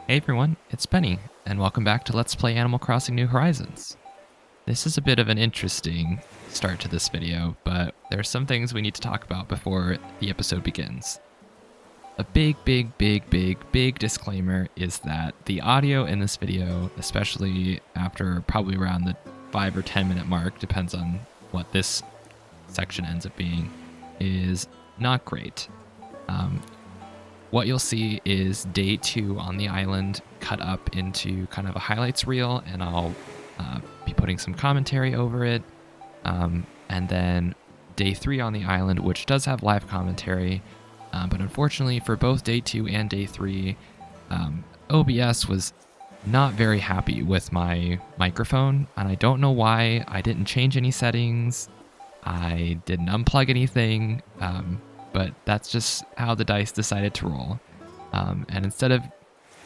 Hey everyone, it's Benny, and welcome back to Let's Play Animal Crossing New Horizons. This is a bit of an interesting start to this video, but there are some things we need to talk about before the episode begins. A big disclaimer is that the audio in this video, especially after probably around the 5 or 10 minute mark, depends on what this section ends up being, is not great. What you'll see is day 2 on the island cut up into kind of a highlights reel, and I'll be putting some commentary over it. And then day 3 on the island, which does have live commentary, but unfortunately for both day 2 and day 3, OBS was not very happy with my microphone, and I don't know why. I didn't change any settings, I didn't unplug anything, but that's just how the dice decided to roll. And instead of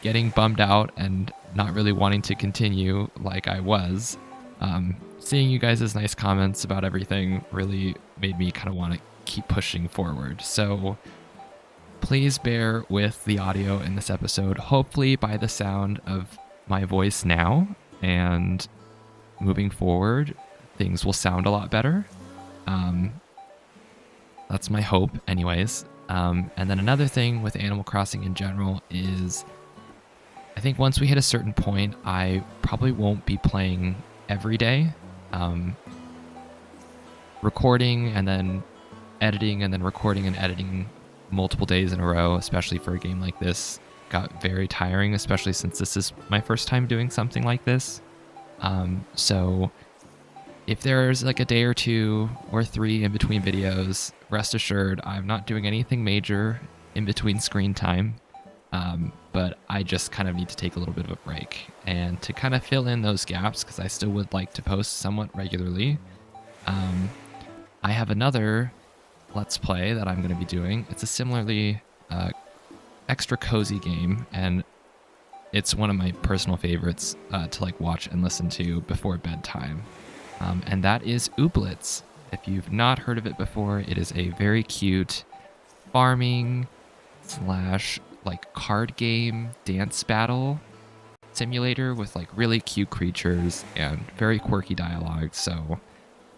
getting bummed out and not really wanting to continue like I was, seeing you guys' nice comments about everything really made me kind of want to keep pushing forward. So please bear with the audio in this episode. Hopefully by the sound of my voice now and moving forward, things will sound a lot better. That's my hope anyways. And then another thing with Animal Crossing in general is I think once we hit a certain point, I probably won't be playing every day. Recording and then editing and then recording and editing multiple days in a row, especially for a game like this, got very tiring, especially since this is my first time doing something like this. So if there's like a day or 2 or 3 in between videos, rest assured I'm not doing anything major in between screen time, but I just kind of need to take a little bit of a break. And to kind of fill in those gaps, because I still would like to post somewhat regularly, I have another Let's Play that I'm going to be doing. It's a similarly extra cozy game, and it's one of my personal favorites to like watch and listen to before bedtime. And that is Ooblets. If you've not heard of it before, it is a very cute farming / like card game dance battle simulator with like really cute creatures and very quirky dialogue. So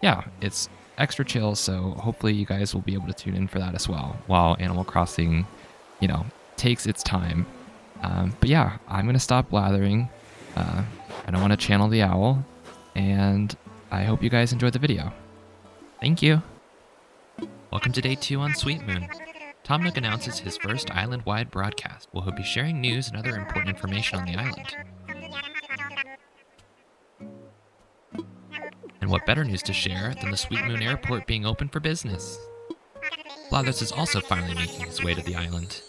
yeah, it's extra chill, so hopefully you guys will be able to tune in for that as well while Animal Crossing, takes its time. But yeah, I'm gonna stop blathering. I don't want to channel the owl, and I hope you guys enjoyed the video. Thank you. Welcome to day 2 on Sweet Moon. Tom Nook announces his first island-wide broadcast, where he'll be sharing news and other important information on the island. And what better news to share than the Sweet Moon Airport being open for business? Blathers is also finally making his way to the island.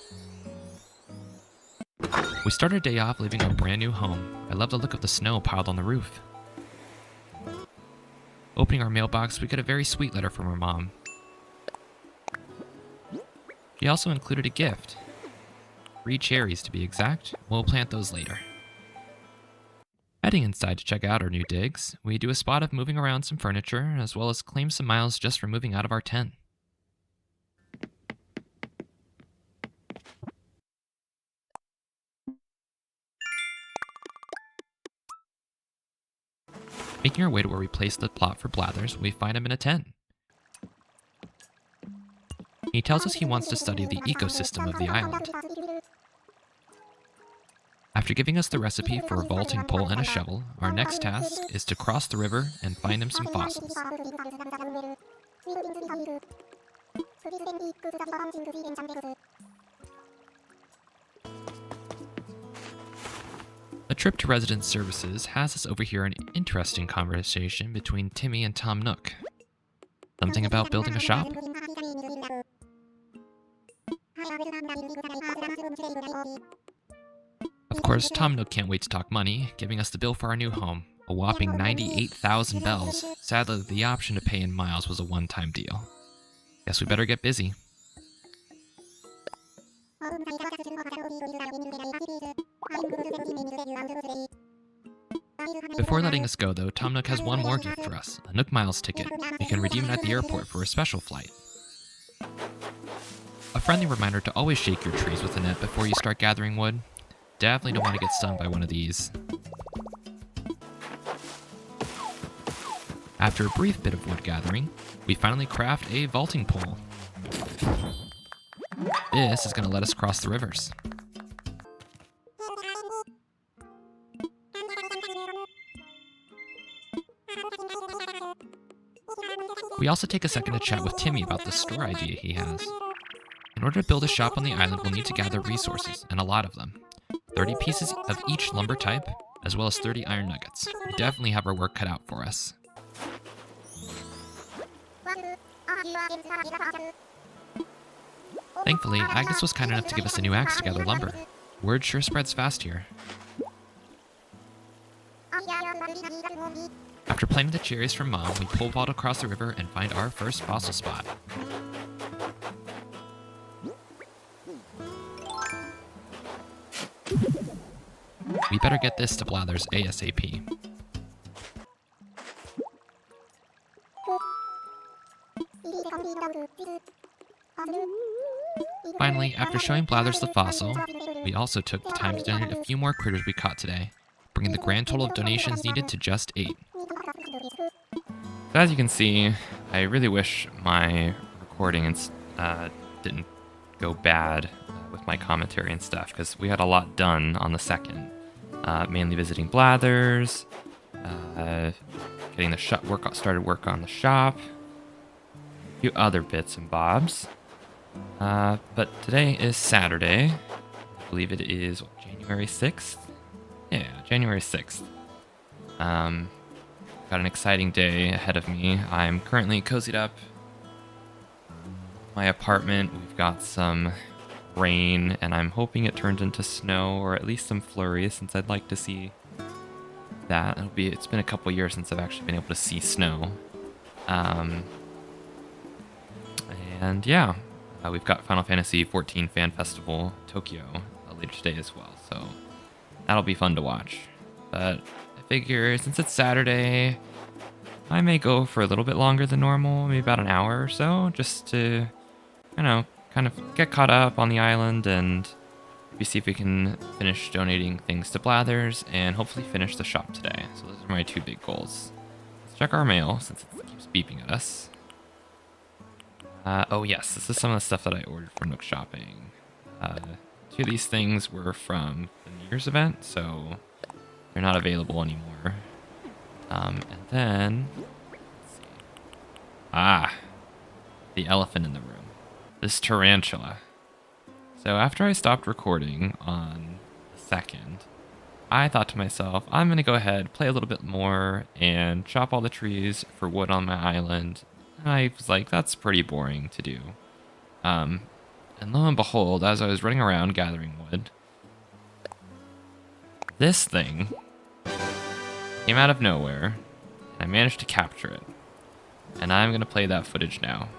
We start our day off leaving our brand new home. I love the look of the snow piled on the roof. Opening our mailbox, we get a very sweet letter from her mom. She also included a gift. 3 cherries to be exact. We'll plant those later. Heading inside to check out our new digs, we do a spot of moving around some furniture, as well as claim some miles just for moving out of our tent. Making our way to where we place the plot for Blathers, we find him in a tent. He tells us he wants to study the ecosystem of the island. After giving us the recipe for a vaulting pole and a shovel, our next task is to cross the river and find him some fossils. A trip to Resident Services has us overhear an interesting conversation between Timmy and Tom Nook. Something about building a shop? Of course, Tom Nook can't wait to talk money, giving us the bill for our new home, a whopping 98,000 bells. Sadly, the option to pay in miles was a one-time deal. Guess we better get busy. Before letting us go, though, Tom Nook has one more gift for us, a Nook Miles ticket. We can redeem it at the airport for a special flight. A friendly reminder to always shake your trees with a net before you start gathering wood. definitely don't want to get stung by one of these. After a brief bit of wood gathering, we finally craft a vaulting pole. This is going to let us cross the rivers. We also take a second to chat with Timmy about the store idea he has. In order to build a shop on the island, we'll need to gather resources, and a lot of them. 30 pieces of each lumber type, as well as 30 iron nuggets. We definitely have our work cut out for us. Thankfully, Agnes was kind enough to give us a new axe to gather lumber. Word sure spreads fast here. After planting the cherries from Mom, we pole vault across the river and find our first fossil spot. We better get this to Blathers ASAP. Finally, after showing Blathers the fossil, we also took the time to donate a few more critters we caught today, bringing the grand total of donations needed to just 8. So as you can see, I really wish my recording didn't go bad with my commentary and stuff, because we had a lot done on the 2nd. Mainly visiting Blathers, getting the started work on the shop, a few other bits and bobs. But today is Saturday. I believe it is January 6th? Yeah, January 6th. Got an exciting day ahead of me. I'm currently cozied up my apartment. We've got some rain, and I'm hoping it turns into snow, or at least some flurries, since I'd like to see that. It's been a couple years since I've actually been able to see snow. And yeah, we've got Final Fantasy XIV Fan Festival Tokyo later today as well, so that'll be fun to watch. But I figure since it's Saturday, I may go for a little bit longer than normal, maybe about an hour or so, just to, kind of get caught up on the island and maybe see if we can finish donating things to Blathers and hopefully finish the shop today. So those are my 2 big goals. Let's check our mail since it keeps beeping at us. Oh yes, this is some of the stuff that I ordered for Nook Shopping. 2 of these things were from the New Year's event, so they're not available anymore. And then, let's see. The elephant in the room. This tarantula. So after I stopped recording on the 2nd, I thought to myself, I'm going to go ahead, play a little bit more, and chop all the trees for wood on my island. And I was like, that's pretty boring to do. And lo and behold, as I was running around gathering wood, this thing came out of nowhere, and I managed to capture it. And I'm going to play that footage now.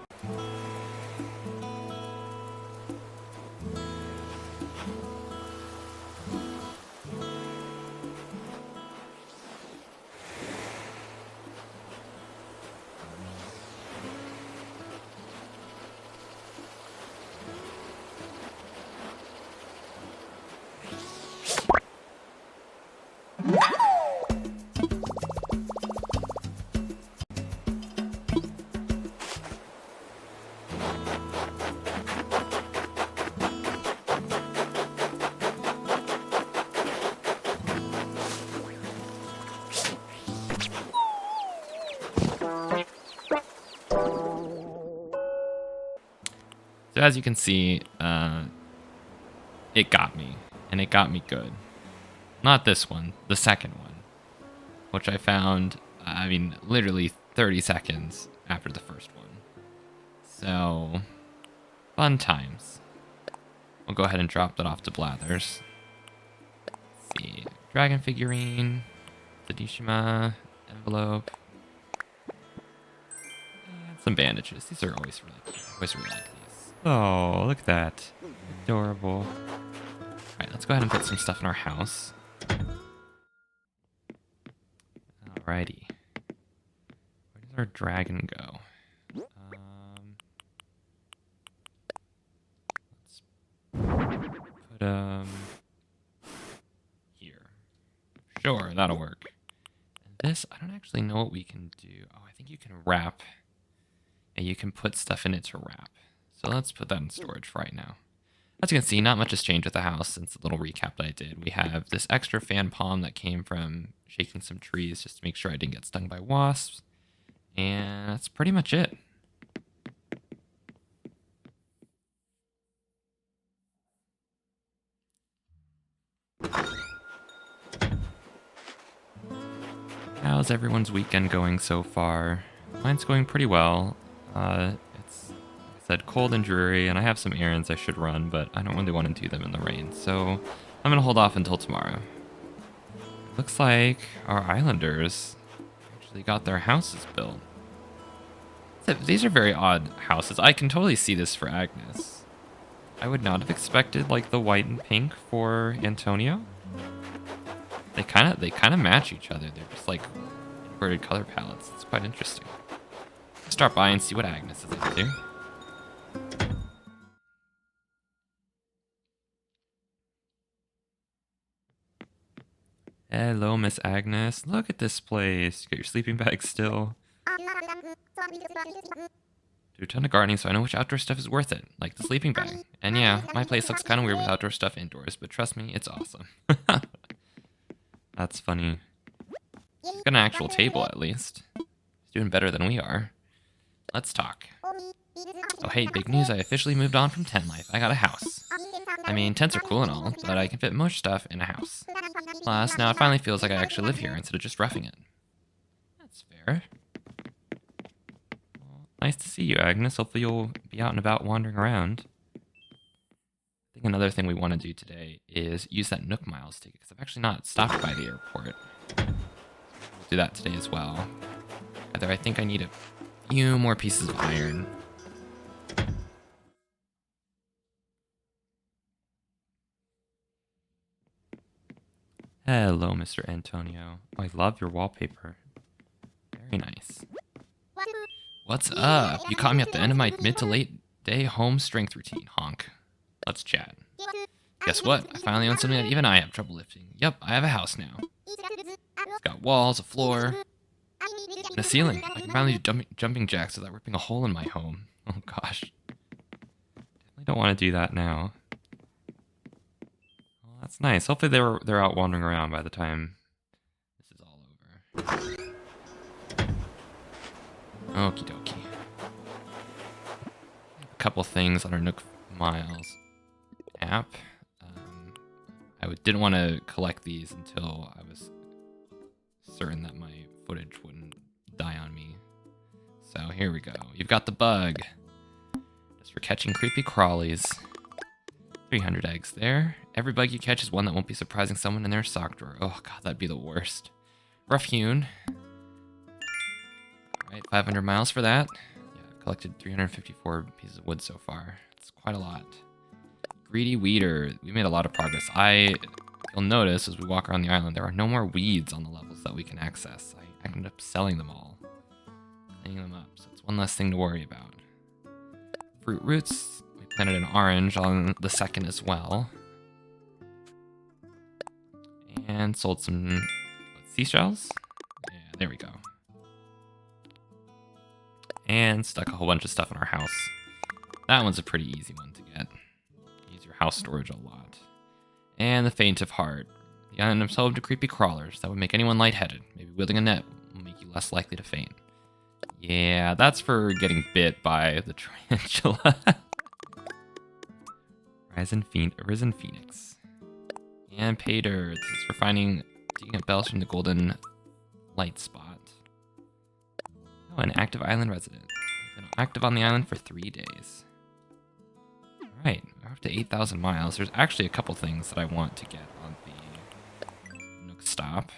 So as you can see, it got me, and it got me good. Not this one, the 2nd one, which I found, literally 30 seconds after the first one. So, fun times. We'll go ahead and drop that off to Blathers. Let's see, dragon figurine, the Dishima envelope, and some bandages. These are always really cute. I always really like these. Oh, look at that. Adorable. Alright, let's go ahead and put some stuff in our house. Alrighty. Where does our dragon go? Let's put Sure, that'll work. And this, I don't actually know what we can do. Oh, I think you can wrap. And you can put stuff in it to wrap. So let's put that in storage for right now. As you can see, not much has changed with the house since the little recap that I did. We have this extra fan palm that came from shaking some trees just to make sure I didn't get stung by wasps. And that's pretty much it. How's everyone's weekend going so far? Mine's going pretty well. It's, like I said, cold and dreary, and I have some errands I should run, but I don't really want to do them in the rain, so I'm going to hold off until tomorrow. Looks like our islanders actually got their houses built. These are very odd houses. I can totally see this for Agnes. I would not have expected like the white and pink for Antonio. They kind of match each other. They're just like inverted color palettes. It's quite interesting. Start by and see what Agnes is up to. Hello, Miss Agnes. Look at this place. You got your sleeping bag still. Do a ton of gardening, so I know which outdoor stuff is worth it, like the sleeping bag. And yeah, my place looks kind of weird with outdoor stuff indoors, but trust me, it's awesome. That's funny. He's got an actual table, at least. He's doing better than we are. Let's talk. Oh hey, big news, I officially moved on from tent life. I got a house. I mean, tents are cool and all, but I can fit most stuff in a house. Plus, now it finally feels like I actually live here instead of just roughing it. That's fair. Well, nice to see you, Agnes. Hopefully you'll be out and about wandering around. I think another thing we want to do today is use that Nook Miles ticket, because I've actually not stopped by the airport. We'll do that today as well. Either I think I need a few more pieces of iron. Hello, Mr. Antonio. Oh, I love your wallpaper. Very nice. What's up? You caught me at the end of my mid to late day home strength routine, honk. Let's chat. Guess what? I finally own something that even I have trouble lifting. Yep, I have a house now. It's got walls, a floor, and a ceiling. I can finally do jumping jacks without ripping a hole in my home. Oh gosh. Definitely don't want to do that now. Well, that's nice. Hopefully they're out wandering around by the time this is all over. Okie dokie. A couple things on our Nook Miles app. I didn't want to collect these until I was certain that my footage wouldn't die on me. So here we go. You've got the bug. Just for catching creepy crawlies. 300 eggs there. Every bug you catch is one that won't be surprising someone in their sock drawer. Oh god, that'd be the worst. Rough hewn. Alright, 500 miles for that. Yeah, I've collected 354 pieces of wood so far. It's quite a lot. Greedy weeder. We made a lot of progress. You'll notice as we walk around the island, there are no more weeds on the levels that we can access. I ended up selling them all. Cleaning them up, so it's one less thing to worry about. Fruit roots. We planted an orange on the second as well. And sold some seashells. Yeah, there we go. And stuck a whole bunch of stuff in our house. That one's a pretty easy one to get. Use your house storage a lot. And the faint of heart. The island is home to creepy crawlers that would make anyone lightheaded. Maybe wielding a net will make you less likely to faint. Yeah, that's for getting bit by the tarantula. Risen Phoenix. And pay dirt. This is for digging up bells from the golden light spot. Oh, an active island resident. Been active on the island for 3 days. Alright, we're up to 8,000 miles. There's actually a couple things that I want to get on the Nook stop.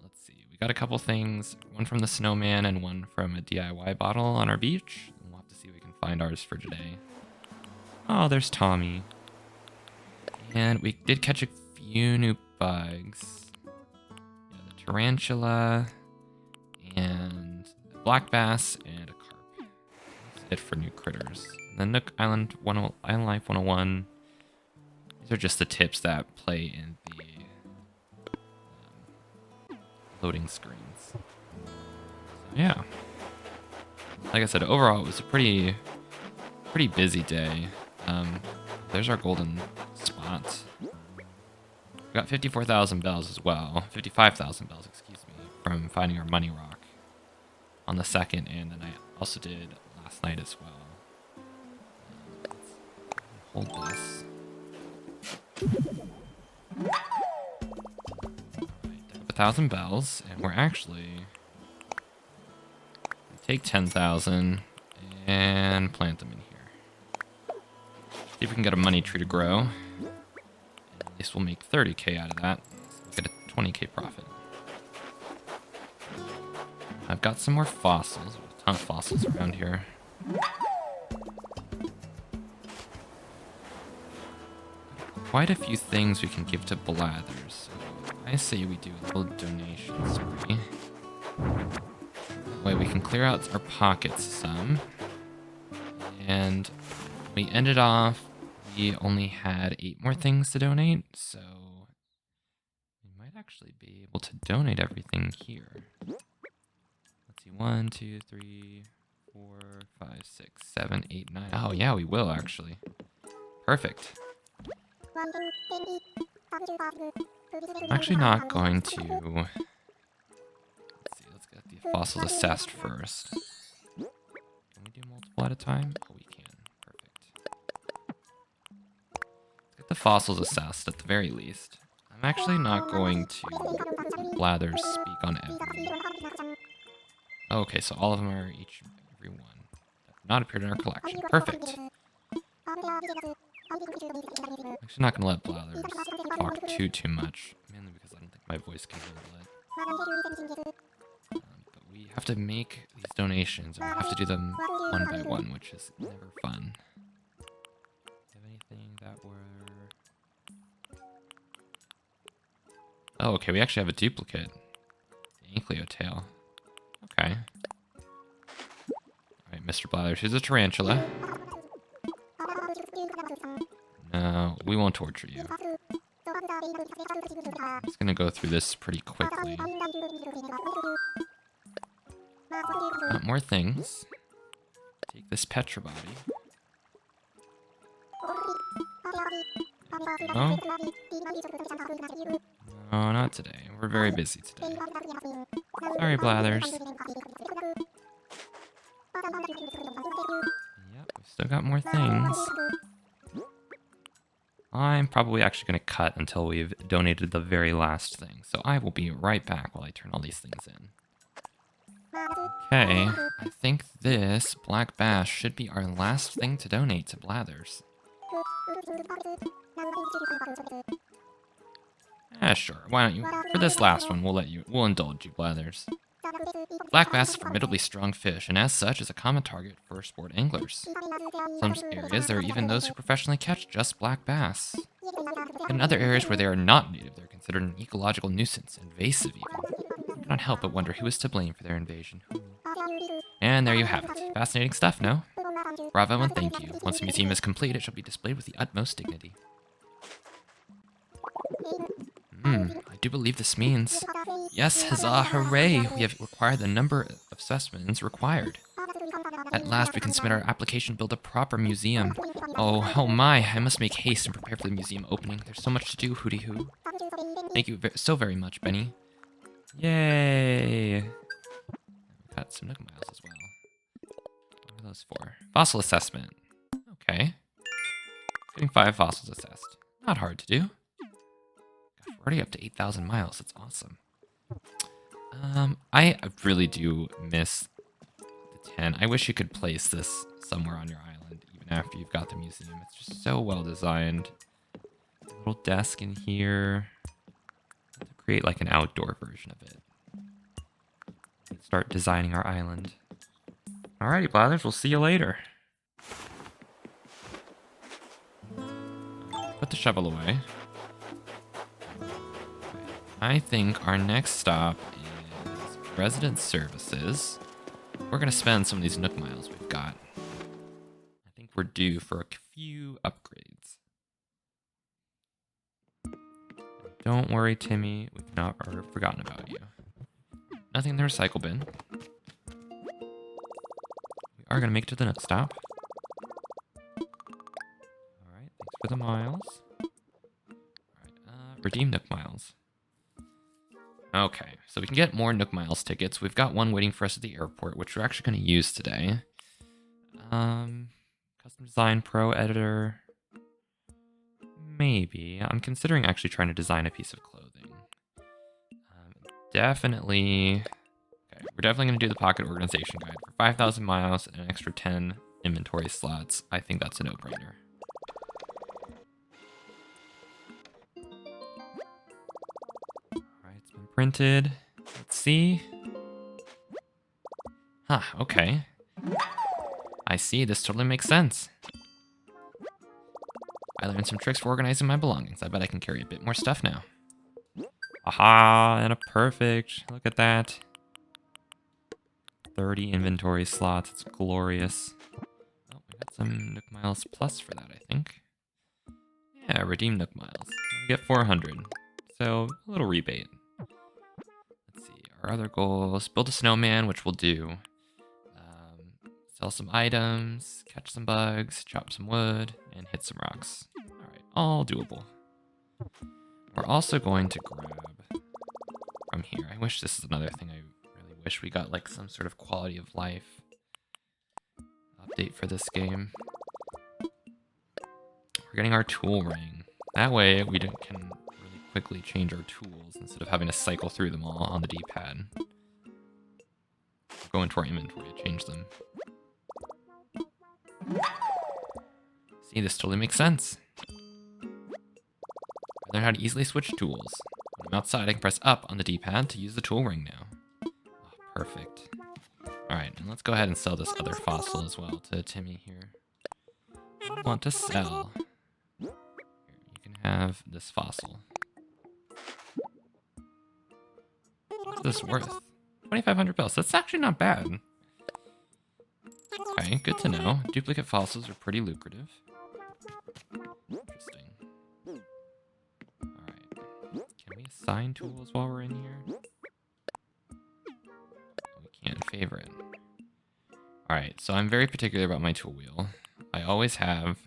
Let's see. We got a couple things. One from the snowman and one from a DIY bottle on our beach. We'll have to see if we can find ours for today. Oh, there's Tommy. And we did catch a few new bugs. Yeah, the tarantula and a black bass and a carp. That's it for new critters. And then Nook Island Island Life 101. These are just the tips that play in the loading screens. So, yeah. Like I said, overall it was a pretty busy day. There's our golden spot. We got 54,000 bells as well. 55,000 bells, excuse me, from finding our money rock on the 2nd, and then I also did last night as well. Hold this. Right, 1,000 bells, and we're actually take 10,000 and plant them in here. See if we can get a money tree to grow. And at least we'll make 30k out of that. So we'll get a 20k profit. I've got some more fossils. There's a ton of fossils around here. Quite a few things we can give to Blathers. So I say we do a little donation spree. That way we can clear out our pockets some. And we ended off, we only had 8 more things to donate, so we might actually be able to donate everything here. Let's see, 1, 2, 3, 4, 5, 6, 7, 8, 9. Oh yeah, we will actually. Perfect. I'm actually not going to... Let's see, let's get the fossils assessed first. Can we do multiple at a time? Oh, we can. Perfect. Let's get the fossils assessed at the very least. I'm actually not going to Blathers speak on every... Okay, so all of them are every one that have not appeared in our collection. Perfect. I'm actually not going to let Blathers talk too much, mainly because I don't think my voice can handle it. But we have to make these donations, and we have to do them one by one, which is never fun. Do you have anything that were... Oh, okay, we actually have a duplicate. The Ankleo tail. Okay. Alright, Mr. Blathers, here's a tarantula. No, we won't torture you. I'm just gonna go through this pretty quickly. Got more things. Take this Petra body. No? No, not today. We're very busy today. Sorry, Blathers. Yep, we've still got more things. I'm probably actually going to cut until we've donated the very last thing. So I will be right back while I turn all these things in. Okay, I think this black bass should be our last thing to donate to Blathers. Sure. Why don't you? For this last one, we'll indulge you, Blathers. Black bass is a formidably strong fish, and as such is a common target for sport anglers. In some areas, there are even those who professionally catch just black bass. In other areas where they are not native, they're considered an ecological nuisance, invasive even. I cannot help but wonder who is to blame for their invasion. And there you have it. Fascinating stuff, no? Bravo and thank you. Once the museum is complete, it shall be displayed with the utmost dignity. I do believe this means... Yes, huzzah, hooray! We have acquired the number of specimens required. At last, we can submit our application to build a proper museum. Oh my, I must make haste and prepare for the museum opening. There's so much to do, hooty hoo. Thank you so very much, Benny. Yay! We got some Nook Miles as well. What are those for? Fossil assessment. Okay. Getting 5 fossils assessed. Not hard to do. Gosh, we're already up to 8,000 miles. That's awesome. I really do miss the 10. I wish you could place this somewhere on your island, even after you've got the museum. It's just so well designed. A little desk in here. To create like an outdoor version of it. Start designing our island. Alrighty, Blathers, we'll see you later. Put the shovel away. I think our next stop is resident services. We're going to spend some of these Nook Miles we've got. I think we're due for a few upgrades. Don't worry, Timmy. We've not forgotten about you. nothing in the recycle bin. We are going to make it to the Nook stop. Alright, thanks for the miles. Alright, redeem Nook miles. Okay, so we can get more Nook miles tickets. We've got one waiting for us at the airport, which we're actually going to use today. Custom Design Pro Editor. Maybe. I'm considering actually trying to design a piece of clothing. Definitely... Okay, we're definitely going to do the Pocket Organization Guide for 5,000 miles and an extra 10 inventory slots. I think that's a no-brainer. Alright, it's been printed. Let's see. Huh, okay. I see, this totally makes sense. I learned some tricks for organizing my belongings. I bet I can carry a bit more stuff now. Aha, and a perfect. Look at that. 30 inventory slots. It's glorious. Oh, we got some Nook Miles Plus for that, I think. Yeah, redeem Nook Miles. We get 400. So, a little rebate. Let's see. Our other goals. Build a snowman, which we'll do. Sell some items. Catch some bugs. Chop some wood. And hit some rocks. Alright, all doable. We're also going to grab from here. I wish this is another thing I really wish we got, like, some sort of quality of life update for this game. We're getting our tool ring. That way we can really quickly change our tools instead of having to cycle through them all on the D-pad. Go into our inventory to change them. See, this totally makes sense. I learned how to easily switch tools. When I'm outside, I can press up on the D-pad to use the tool ring now. Oh, perfect. Alright, and let's go ahead and sell this other fossil as well to Timmy here. I want to sell. Here, you can have this fossil. What's this worth? 2,500 bells. That's actually not bad. Okay, good to know. Duplicate fossils are pretty lucrative. Interesting. Alright. Can we assign tools while we're in here? We can't favorite. Alright, so I'm very particular about my tool wheel. I always have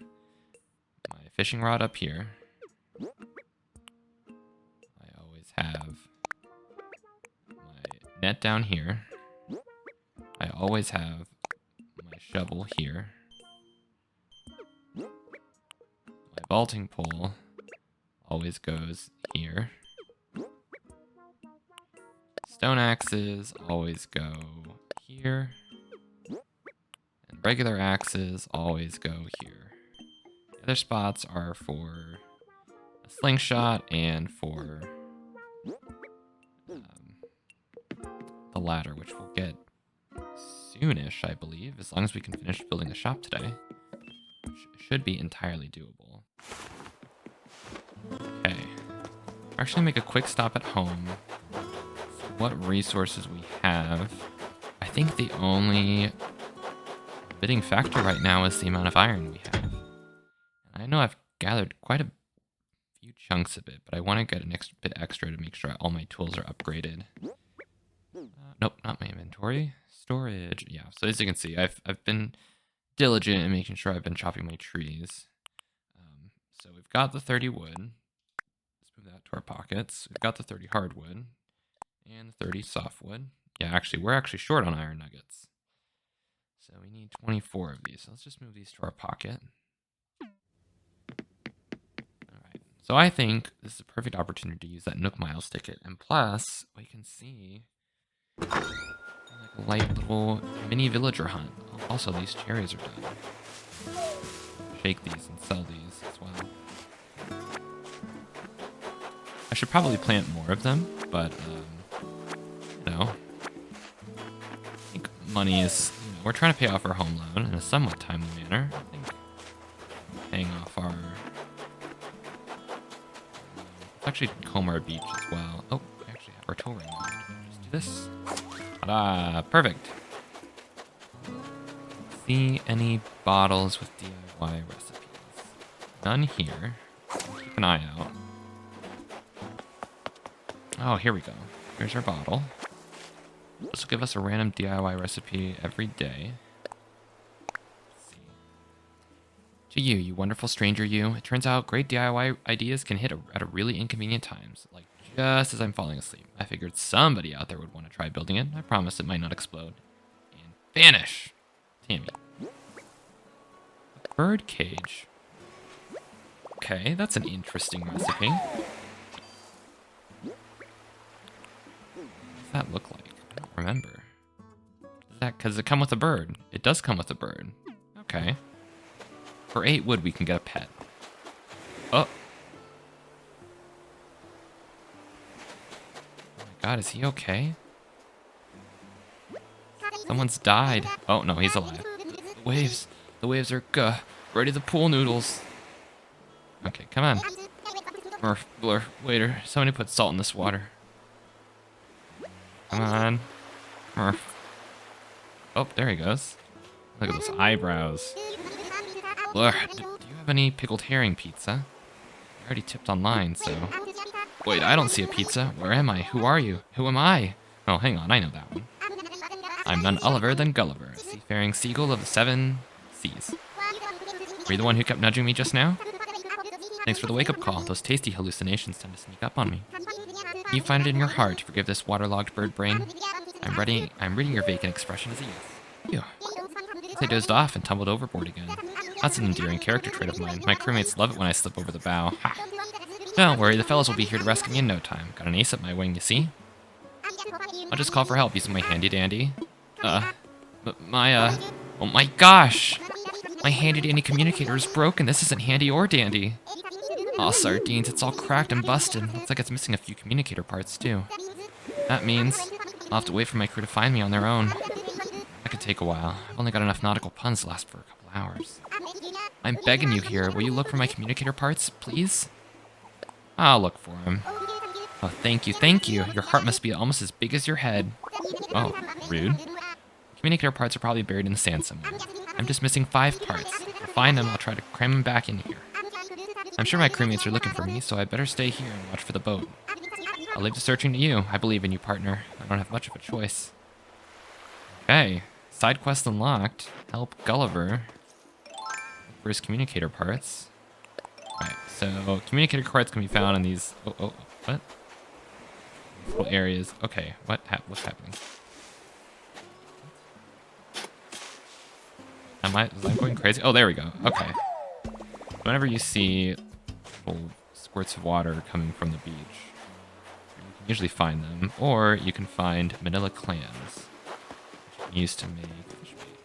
my fishing rod up here. I always have my net down here. I always have my shovel here. My vaulting pole always goes here. Stone axes always go here. And regular axes always go here. The other spots are for a slingshot and for the ladder, which we'll get soonish, I believe, as long as we can finish building the shop today, which should be entirely doable. Okay, we're actually gonna make a quick stop at home. So what resources we have? I think the only limiting factor right now is the amount of iron we have. And I know I've gathered quite a few chunks of it, but I want to get an extra bit extra to make sure all my tools are upgraded. Nope, not my inventory. Storage. Yeah, so as you can see, I've been diligent in making sure I've been chopping my trees. So we've got the 30 wood. Let's move that to our pockets. We've got the 30 hardwood and the 30 softwood. Yeah, actually, we're actually short on iron nuggets. So we need 24 of these. So let's just move these to our pocket. Alright, so I think this is a perfect opportunity to use that Nook Miles ticket. And plus, we can see like a light little mini villager hunt. Oh, also, these cherries are done. Shake these and sell these as well. I should probably plant more of them, but, you know, I think money is, we're trying to pay off our home loan in a somewhat timely manner. I think paying off our, let's actually comb our beach as well. Oh, we actually have our tool ring on. Just do this. Ta-da! Perfect. See any bottles with DIY recipes? None here. Keep an eye out. Oh, here we go. Here's our bottle. This will give us a random DIY recipe every day. Let's see. To you, you wonderful stranger, you. It turns out great DIY ideas can hit at a really inconvenient times. Like just as I'm falling asleep. I figured somebody out there would want to try building it. I promise it might not explode. And vanish! Tammy. A bird cage. Okay, that's an interesting recipe. What does that look like? I don't remember. Is that because it come with a bird? It does come with a bird. Okay. For 8 wood, we can get a pet. Oh. Oh my god, is he okay? Someone's died. Oh, no, he's alive. The waves. The waves are ready to pool noodles. Okay, come on. Murph, Blur, waiter, somebody put salt in this water. Come on. Murph. Oh, there he goes. Look at those eyebrows. Blur, do you have any pickled herring pizza? I already tipped online, so... Wait, I don't see a pizza. Where am I? Who are you? Who am I? Oh, hang on, I know that one. I'm none Oliver than Gulliver, seafaring seagull of the 7 seas. Were you the one who kept nudging me just now? Thanks for the wake-up call. Those tasty hallucinations tend to sneak up on me. Can you find it in your heart to forgive this waterlogged bird brain? I'm reading your vacant expression as a yes. Phew. I dozed off and tumbled overboard again. That's an endearing character trait of mine. My crewmates love it when I slip over the bow. Ha! Don't worry, the fellas will be here to rescue me in no time. Got an ace up my wing, you see? I'll just call for help using my handy-dandy. Oh my gosh! My handy-dandy communicator is broken. This isn't handy or dandy. Aw, sardines, it's all cracked and busted. Looks like it's missing a few communicator parts, too. That means I'll have to wait for my crew to find me on their own. That could take a while. I've only got enough nautical puns to last for a couple hours. I'm begging you here. Will you look for my communicator parts, please? I'll look for them. Oh, thank you, thank you. Your heart must be almost as big as your head. Oh, rude. Communicator parts are probably buried in the sand somewhere. I'm just missing 5 parts. If I find them, I'll try to cram them back in here. I'm sure my crewmates are looking for me, so I'd better stay here and watch for the boat. I'll leave the searching to you. I believe in you, partner. I don't have much of a choice. Okay. Side quest unlocked. Help Gulliver. For his communicator parts. Alright, so communicator parts can be found in these... Oh, what? Little areas. Okay, what's happening? Was I going crazy? Oh, there we go. Okay. Whenever you see little squirts of water coming from the beach, you can usually find them, or you can find manila clams, which you can use to make fish bait.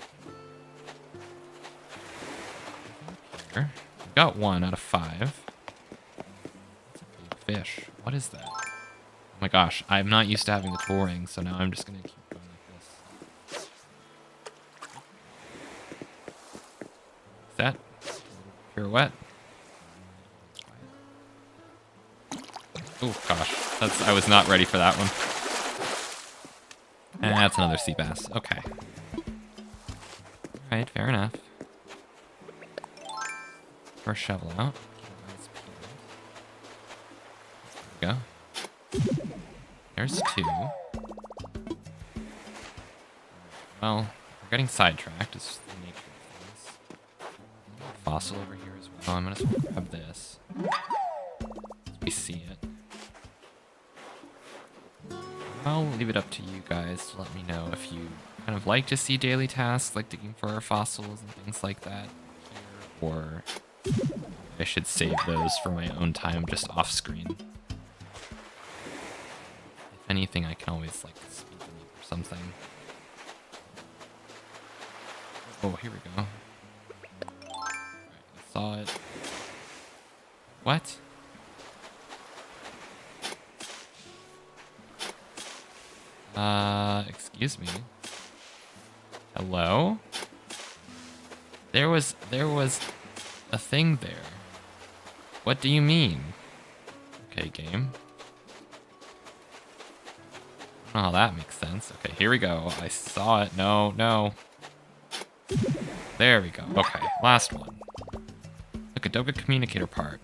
Here. We got 1 out of 5. That's a big fish. What is that? Oh my gosh, I'm not used to having the tool ring, so now I'm just going to keep going like this. Is that pirouette? Oh gosh, I was not ready for that one. And that's another sea bass. Okay. Alright, fair enough. First shovel out. There we go. There's 2. Well, we're getting sidetracked. It's just the nature of things. Fossil over here as well. I'm gonna grab this. As we see it. I'll leave it up to you guys to let me know if you kind of like to see daily tasks, like digging for our fossils and things like that here, or I should save those for my own time just off screen. If anything, I can always like speed them up or something. Oh, here we go. Alright, I saw it. What? Excuse me. Hello? There was a thing there. What do you mean? Okay, game. I don't know how that makes sense. Okay, here we go. I saw it. No. There we go. Okay, last one. Look, a Doga communicator part.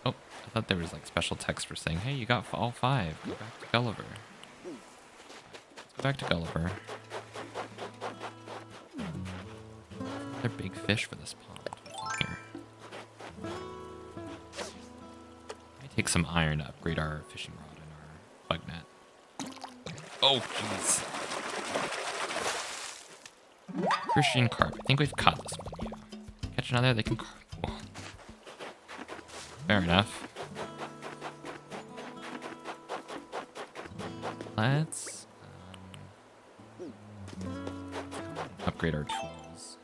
Oh, I thought there was like special text for saying, hey, you got all 5. Go back to Gulliver. Go back to Gulliver. Another big fish for this pond. What's in here? Take some iron to upgrade our fishing rod and our bug net. Oh, jeez. Christian carp. I think we've caught this one, yeah. Catch another, they can carp. Well, fair enough. Let's upgrade our tools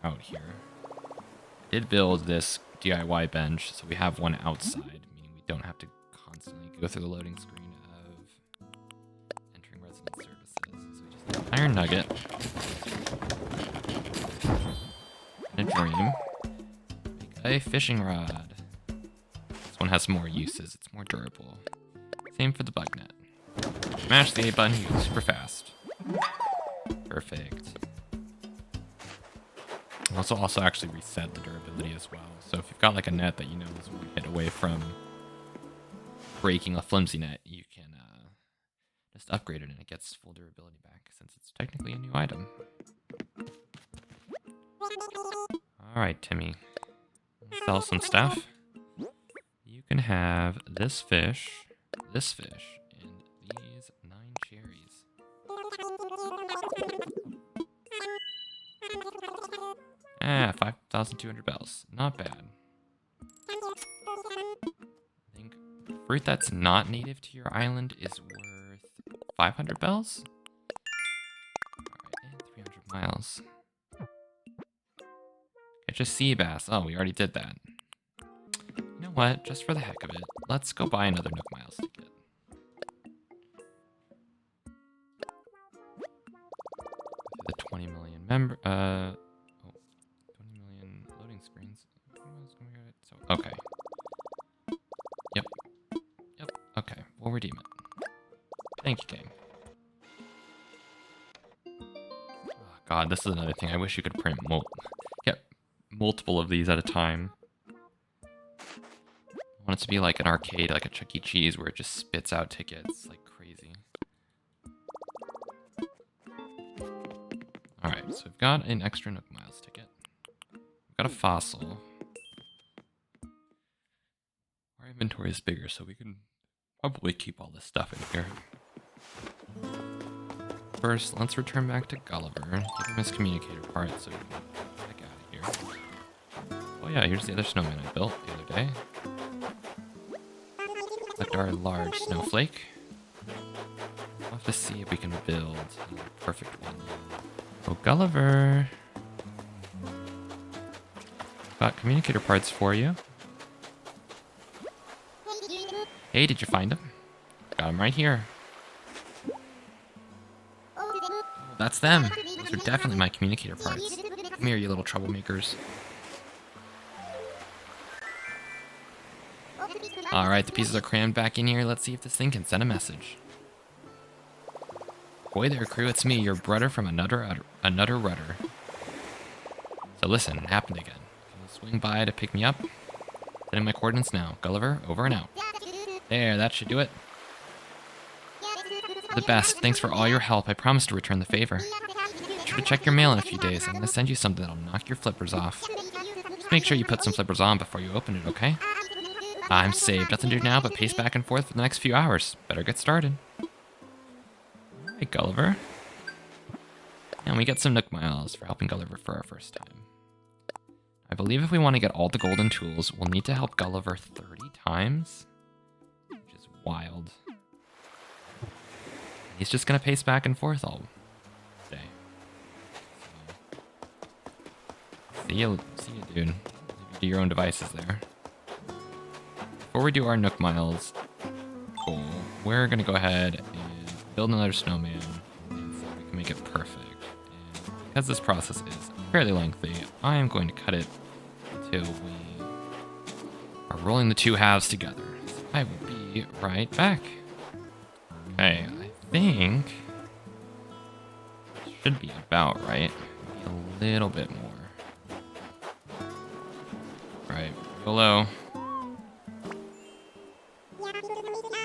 out here. I did build this DIY bench, so we have one outside. Don't have to constantly go through the loading screen of entering resident services. So we just need an iron nugget and a dream. Make a fishing rod. This one has more uses. It's more durable. Same for the bug net. Smash the A button, you go super fast. Perfect. Also actually reset the durability as well. So if you've got like a net that you know is one hit away from breaking a flimsy net, you can just upgrade it and it gets full durability back since it's technically a new item. Alright, Timmy. Sell some stuff. You can have this fish, and these 9 cherries. Ah, 5,200 bells. Not bad. Fruit that's not native to your island is worth 500 bells? Alright, and 300 miles. Catch a sea bass. Oh, we already did that. You know what? Just for the heck of it, let's go buy another Nook Miles ticket. The 20 million 20 million loading screens. So, okay. Okay, we'll redeem it. Thank you, game. Oh, God, this is another thing. I wish you could print multiple of these at a time. I want it to be like an arcade, like a Chuck E. Cheese, where it just spits out tickets like crazy. Alright, so we've got an extra Nook Miles ticket. We've got a fossil. Our inventory is bigger, so we can probably keep all this stuff in here. First, let's return back to Gulliver. Give him his communicator part so we can get back out of here. Oh yeah, here's the other snowman I built the other day. Select our large snowflake. We'll have to see if we can build a perfect one. Oh, Gulliver. Got communicator parts for you. Hey, did you find them? Got them right here. Oh, that's them. Those are definitely my communicator parts. Come here, you little troublemakers. Alright, the pieces are crammed back in here. Let's see if this thing can send a message. Boy there, crew, it's me, your brother from another rudder. So listen, it happened again. Can you swing by to pick me up? Sending my coordinates now. Gulliver, over and out. There, that should do it. The best. Thanks for all your help. I promise to return the favor. Be sure to check your mail in a few days. I'm going to send you something that'll knock your flippers off. Just make sure you put some flippers on before you open it, okay? I'm saved. Nothing to do now but pace back and forth for the next few hours. Better get started. Alright, Gulliver. And we get some Nook Miles for helping Gulliver for our first time. I believe if we want to get all the golden tools, we'll need to help Gulliver 30 times. Wild. He's just gonna pace back and forth all day. So, see you, dude. You do your own devices there. Before we do our Nook Miles goal, we're gonna go ahead and build another snowman and so we can make it perfect. And because this process is fairly lengthy, I am going to cut it until we are rolling the two halves together. So I will be right back. Okay, I think it should be about right. Maybe a little bit more. Right, YOLO.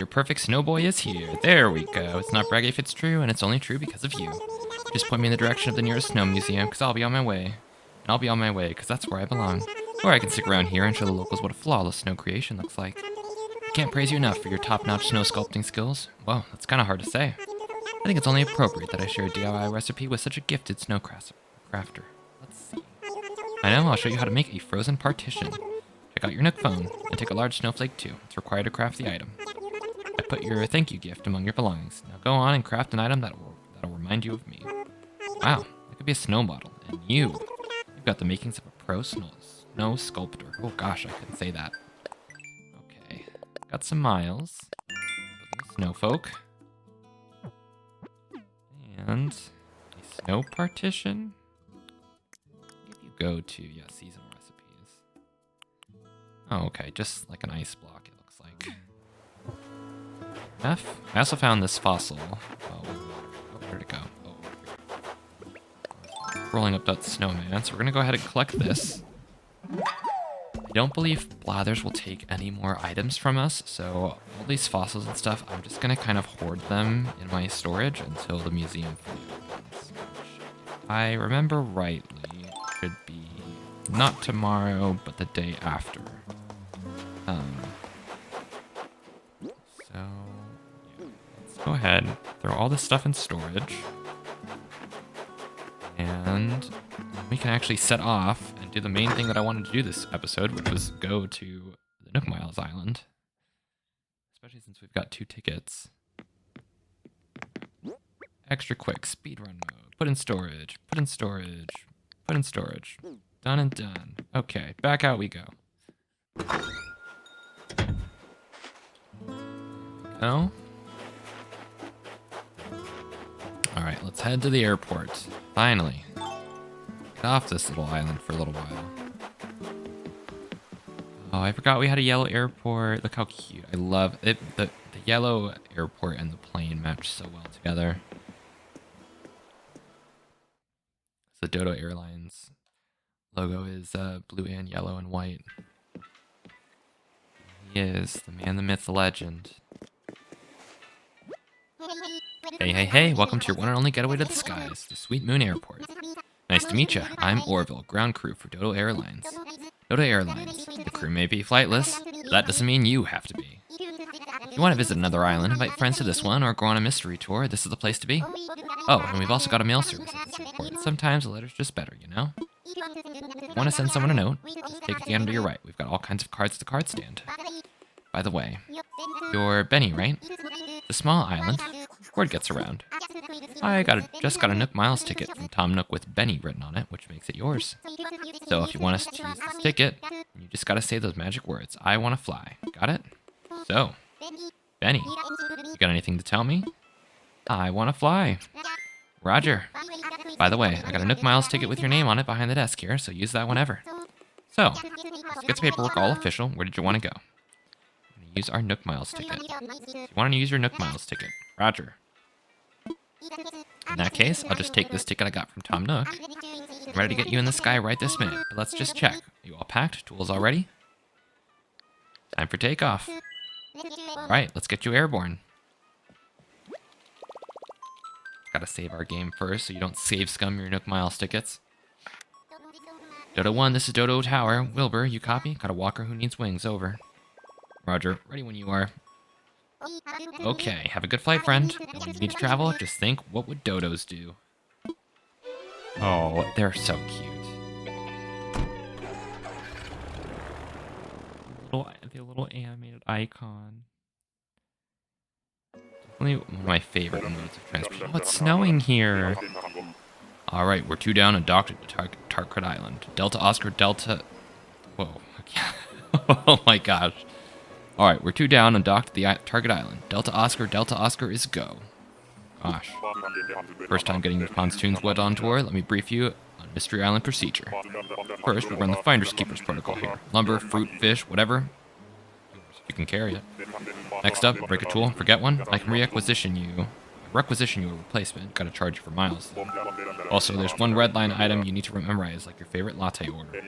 Your perfect snow boy is here. There we go. It's not braggy if it's true, and it's only true because of you. Just point me in the direction of the nearest snow museum, because I'll be on my way. And I'll be on my way, because that's where I belong. Or I can stick around here and show the locals what a flawless snow creation looks like. I can't praise you enough for your top-notch snow sculpting skills. Whoa, that's kind of hard to say. I think it's only appropriate that I share a DIY recipe with such a gifted snow crafter. Let's see. I know, I'll show you how to make a frozen partition. Check out your Nook phone, and take a large snowflake too. It's required to craft the item. I put your thank you gift among your belongings. Now go on and craft an item that'll remind you of me. Wow, that could be a snow model. And you've got the makings of a pro snow sculptor. Oh gosh, I couldn't say that. Okay, got some miles. Snow folk. And a snow partition. If you go to, yeah, seasonal recipes. Oh, okay, just like an ice block, it looks like. F. I also found this fossil. Oh, where'd it go? Oh, rolling up that snowman, so we're gonna go ahead and collect this. I don't believe Blathers will take any more items from us, so all these fossils and stuff, I'm just gonna kind of hoard them in my storage until the museum fully opens. If I remember rightly, it should be not tomorrow, but the day after. So yeah, let's go ahead, throw all this stuff in storage, and we can actually set off and do the main thing that I wanted to do this episode, which was go to the Nook Miles Island. Especially since we've got 2 tickets. Extra quick, speedrun mode. Put in storage, put in storage, put in storage. Done and done. Okay, back out we go. Go. Alright, let's head to the airport. Finally. Get off this little island for a little while. Oh, I forgot we had a yellow airport. Look how cute. I love it. The yellow airport and the plane match so well together. The Dodo Airlines logo is blue and yellow and white. He is the man, the myth, the legend. Hey, hey, hey, welcome to your one and only getaway to the skies, the Sweet Moon Airport. Nice to meet you. I'm Orville, ground crew for Dodo Airlines. Dodo Airlines. The crew may be flightless, but that doesn't mean you have to be. If you want to visit another island, invite friends to this one, or go on a mystery tour, this is the place to be. Oh, and we've also got a mail service at this airport. Sometimes a letter's just better, you know? If you want to send someone a note, just take a gander to your right. We've got all kinds of cards at the card stand. By the way, you're Benny, right? The small island. Word gets around. I just got a Nook Miles ticket from Tom Nook with Benny written on it, which makes it yours. So if you want us to use this ticket, you just gotta say those magic words. I wanna fly. Got it? So, Benny, you got anything to tell me? I wanna fly. Roger. By the way, I got a Nook Miles ticket with your name on it behind the desk here, so use that whenever. So, let's get the paperwork all official. Where did you want to go? I'm gonna use our Nook Miles ticket. You want to use your Nook Miles ticket. Roger. In that case, I'll just take this ticket I got from Tom Nook. I'm ready to get you in the sky right this minute, but let's just check. Are you all packed? Tools all ready? Time for takeoff. Alright, let's get you airborne. Gotta save our game first so you don't save scum your Nook Miles tickets. Dodo 1, this is Dodo Tower. Wilbur, you copy? Got a walker who needs wings, over. Roger, ready when you are. Okay, have a good flight, friend. And when you need to travel, just think, what would dodos do? Oh, they're so cute. The little animated icon. Definitely one of my favorite modes of transportation. Oh, it's snowing here. Alright, we're 2 down and docked at Tarkrat Island. Delta Oscar Delta... Whoa. Oh my gosh. Alright, we're 2 down and docked at the Target Island. Delta Oscar is go. Gosh. First time getting your pontoons wet on tour, let me brief you on Mystery Island procedure. First, we run the Finders Keepers protocol here. Lumber, fruit, fish, whatever. You can carry it. Next up, break a tool, forget one, I can requisition you a replacement. Gotta charge you for miles. Also, there's one red line item you need to memorize, like your favorite latte order.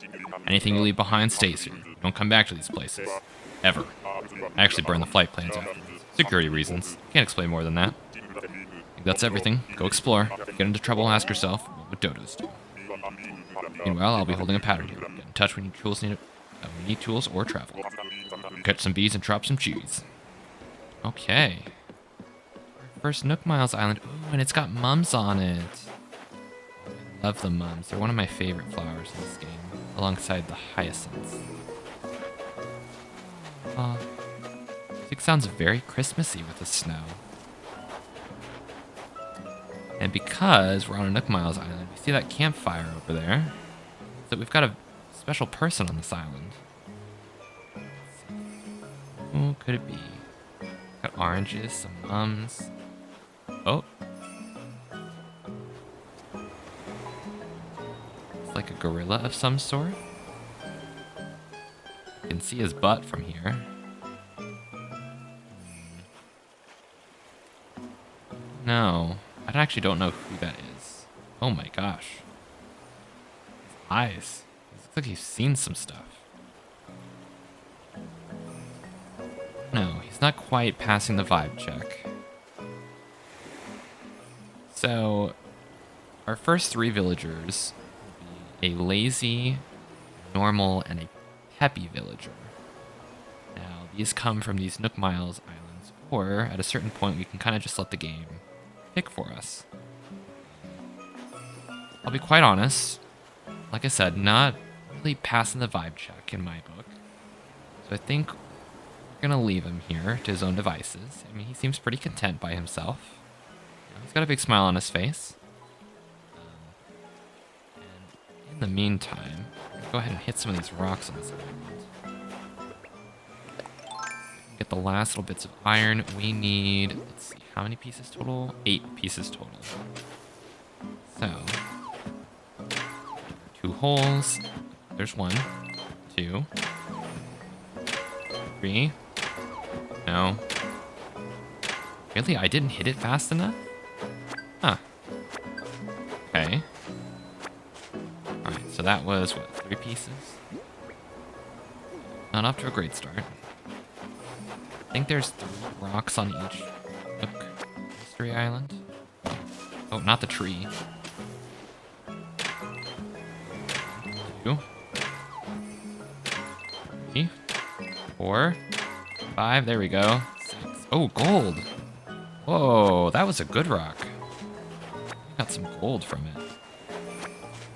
Anything you leave behind stays here. You don't come back to these places. Ever. I actually burn the flight plans afterwards. Security reasons. Can't explain more than that. I think that's everything. Go explore. Get into trouble, ask yourself, what would dodos do? Meanwhile, I'll be holding a pattern here. Get in touch when we need tools or travel. Catch some bees and drop some cheese. Okay. First Nook Miles Island. Ooh, and it's got mums on it. I love the mums. They're one of my favorite flowers in this game, alongside the hyacinths. Music sounds very Christmassy with the snow. And because we're on a Nook Miles Island, we see that campfire over there. So we've got a special person on this island. Who could it be? Got oranges, some mums. Oh. It's like a gorilla of some sort. You can see his butt from here. No, I actually don't know who that is. Oh my gosh. His eyes. It looks like he's seen some stuff. No, he's not quite passing the vibe check. So, our first 3 villagers will be a lazy, normal, and a peppy villager. Now, these come from these Nook Miles islands, or at a certain point we can kind of just let the game pick for us. I'll be quite honest, like I said, not really passing the vibe check in my book. So I think we're gonna leave him here to his own devices. I mean, he seems pretty content by himself. He's got a big smile on his face. And in the meantime, I'm gonna go ahead and hit some of these rocks on this island. Get the last little bits of iron. We need, let's see, how many pieces total? 8 pieces total. So, 2 holes. There's 1, 2, 3. No. Really? I didn't hit it fast enough? Huh. Okay. Alright, so that was, what, 3 pieces? Not off to a great start. I think there's 3 rocks on each Nook Mystery Island. Oh, not the tree. 2, 3, 4, 5, there we go. 6. Oh, gold. Whoa, that was a good rock. Got some gold from it.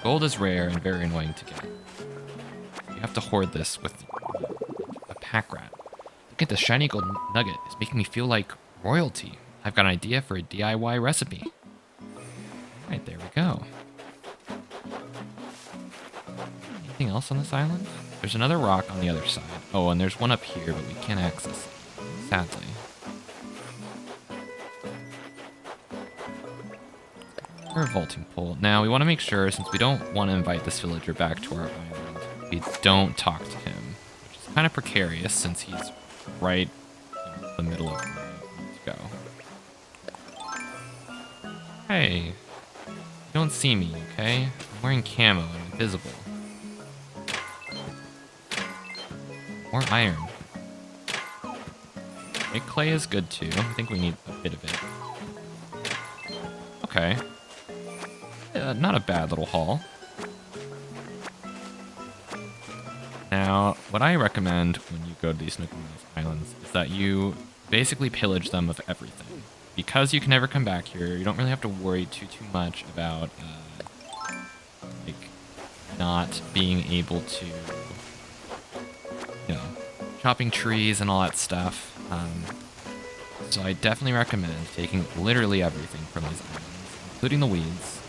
Gold is rare and very annoying to get. You have to hoard this with a pack rat. Look at the shiny gold nugget. It's making me feel like royalty. I've got an idea for a DIY recipe. Alright, there we go. Anything else on this island? There's another rock on the other side. Oh, and there's one up here, but we can't access it, sadly. Or a vaulting pole. Now, we want to make sure, since we don't want to invite this villager back to our island, we don't talk to him, which is kind of precarious since he's right in the middle of where we need to go. Hey, you don't see me, okay? I'm wearing camo and I'm invisible. More iron. Okay, clay is good too. I think we need a bit of it. Okay. Not a bad little haul. Now, what I recommend when you go to these Nook Islands is that you basically pillage them of everything. Because you can never come back here, you don't really have to worry too much about like not being able to, you know, chopping trees and all that stuff. So I definitely recommend taking literally everything from these islands, including the weeds.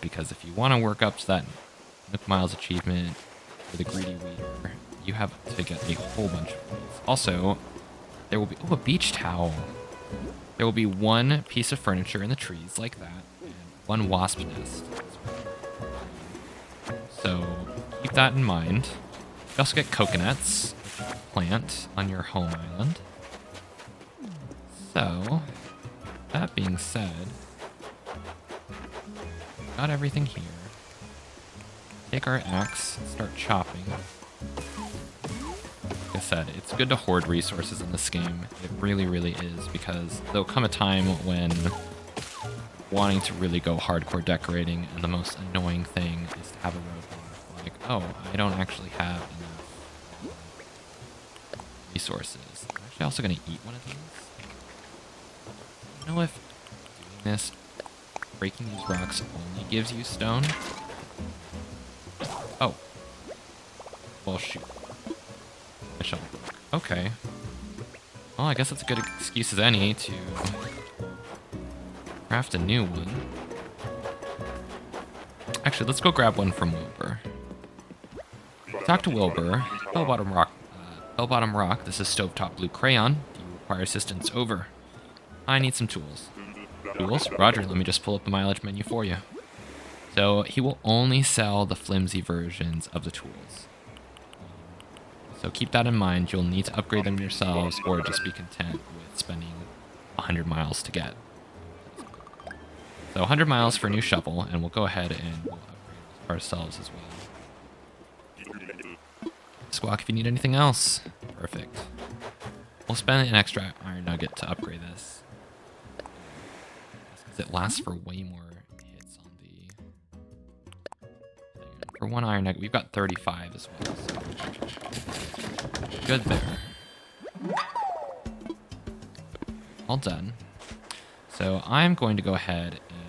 Because if you want to work up to that Nook Miles achievement for the greedy weeder, you have to get a whole bunch of weeds. Also, there will be a beach towel. There will be 1 piece of furniture in the trees like that, and 1 wasp nest. So keep that in mind. You also get coconuts, which you can plant on your home island. So, that being said, got everything here. Take our axe and start chopping. Get I said, it's good to hoard resources in this game. It really, really is, because there'll come a time when wanting to really go hardcore decorating, and the most annoying thing is to have a roadblock. Like, oh, I don't actually have enough resources. I'm actually also going to eat one of these. I don't know if doing this, breaking these rocks only gives you stone. Oh. Well, shoot. My shovel broke. Okay. Well, I guess that's a good excuse as any to craft a new one. Actually, let's go grab one from Wilbur. Talk to Wilbur. Bell-bottom rock. Bell-bottom rock. This is stovetop blue crayon. Do you require assistance? Over. I need some tools. Tools? Roger, let me just pull up the mileage menu for you. So he will only sell the flimsy versions of the tools. So keep that in mind. You'll need to upgrade them yourselves or just be content with spending 100 miles to get. So 100 miles for a new shovel, and we'll go ahead and we'll upgrade ourselves as well. Squawk if you need anything else. Perfect. We'll spend an extra iron nugget to upgrade this. Because it lasts for way more hits on the... For one iron nugget, we've got 35 as well. So good there. All done. So I'm going to go ahead and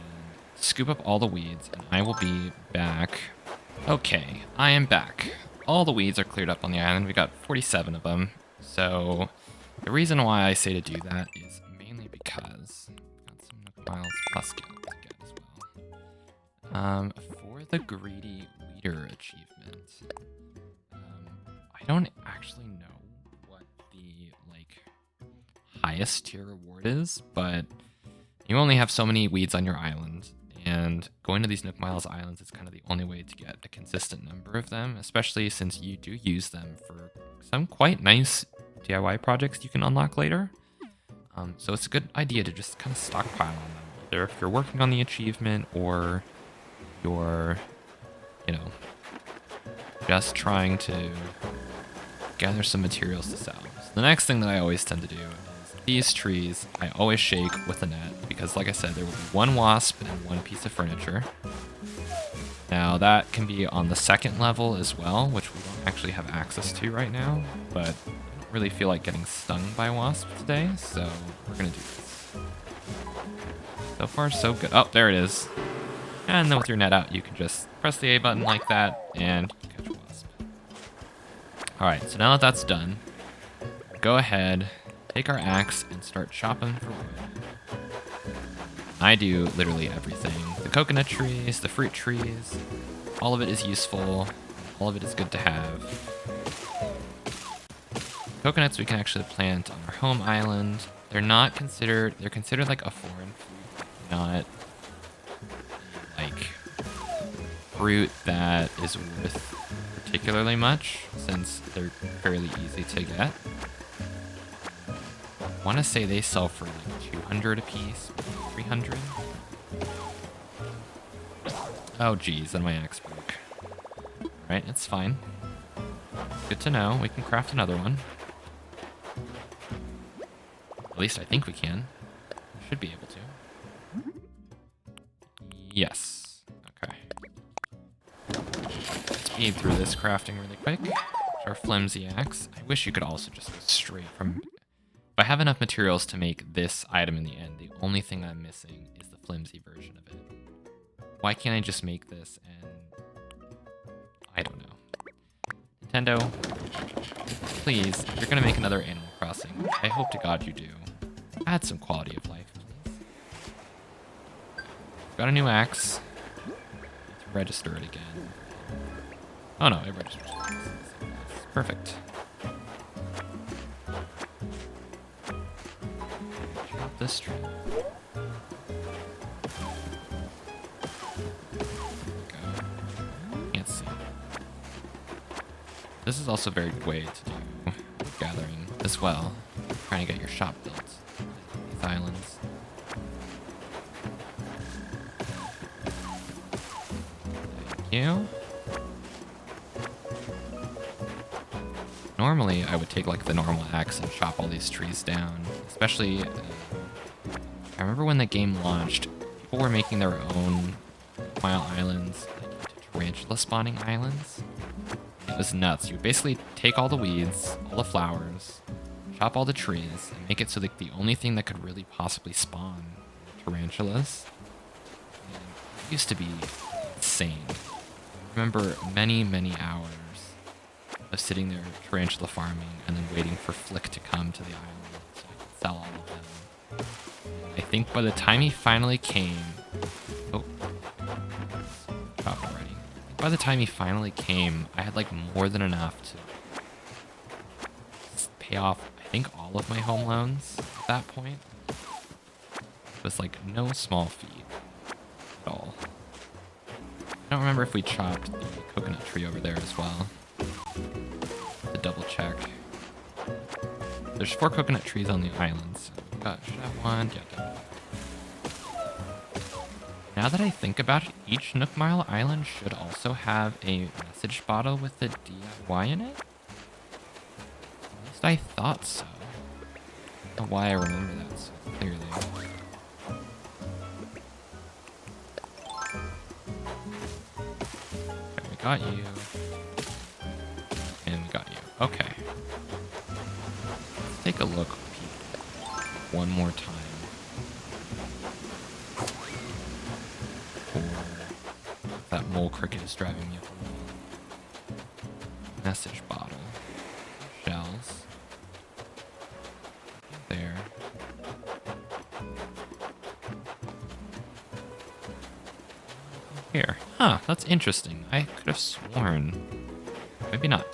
scoop up all the weeds, and I will be back. Okay, I am back. All the weeds are cleared up on the island. We got 47 of them. So the reason why I say to do that is mainly because I've got some Nook Miles plus skill to get as well. For the greedy weeder achievement, I don't actually know what the highest tier reward is, but you only have so many weeds on your island, and going to these Nook Miles islands is kind of the only way to get a consistent number of them, especially since you do use them for some quite nice DIY projects you can unlock later. So it's a good idea to just kind of stockpile on them, either if you're working on the achievement or you're, just trying to gather some materials to sell. So the next thing that I always tend to do is these trees I always shake with a net, because like I said, there will be one wasp and one piece of furniture. Now that can be on the second level as well, which we don't actually have access to right now, but I don't really feel like getting stung by wasps today, so we're gonna do this. So far so good. Oh, there it is. And then with your net out, you can just press the A button like that and catch a wasp. Alright, so now that that's done, go ahead, take our axe, and start chopping for wood. I do literally everything. The coconut trees, the fruit trees, all of it is useful, all of it is good to have. Coconuts we can actually plant on our home island. They're considered like a foreign food, not like fruit that is worth particularly much, since they're fairly easy to get. I want to say they sell for like 200 a piece, 300. Oh geez, then my axe broke. Alright, it's fine. Good to know, we can craft another one. At least I think we can. Should be able to. Yes. Okay. Let's speed through this crafting really quick. Our flimsy axe. I wish you could also just go straight from... If I have enough materials to make this item in the end, the only thing I'm missing is the flimsy version of it. Why can't I just make this and... I don't know. Nintendo, please, if you're gonna make another Animal Crossing, I hope to God you do, add some quality of life, please. Got a new axe. Let's register it again. Oh no, it registers. Perfect. Drop this tree. Can't see. This is also a very good way to do gathering as well. Trying to get your shop built. These islands. Thank you. Normally, I would take like the normal axe and chop all these trees down. Especially, I remember when the game launched, people were making their own mile islands, like tarantula spawning islands. It was nuts. You would basically take all the weeds, all the flowers, chop all the trees, and make it so that the only thing that could really possibly spawn were tarantulas. And it used to be insane. I remember many, many hours of sitting there tarantula farming and then waiting for Flick to come to the island so I could sell all of them. I think by the time he finally came... Oh, chopped already. By the time he finally came, I had like more than enough to pay off, I think, all of my home loans at that point. It was like no small feat at all. I don't remember if we chopped the coconut tree over there as well. To double check. There's 4 coconut trees on the island, so should I have one? Yeah, definitely. Now that I think about it, each Nook Mile island should also have a message bottle with the DIY in it? At least I thought so. I don't know why I remember that so clearly. Okay, we got you. And we got you. Okay. Let's take a look one more time. That mole cricket is driving me up the wall. Message bottle. Shells. There. Here. Huh, that's interesting. I could have sworn. Maybe not.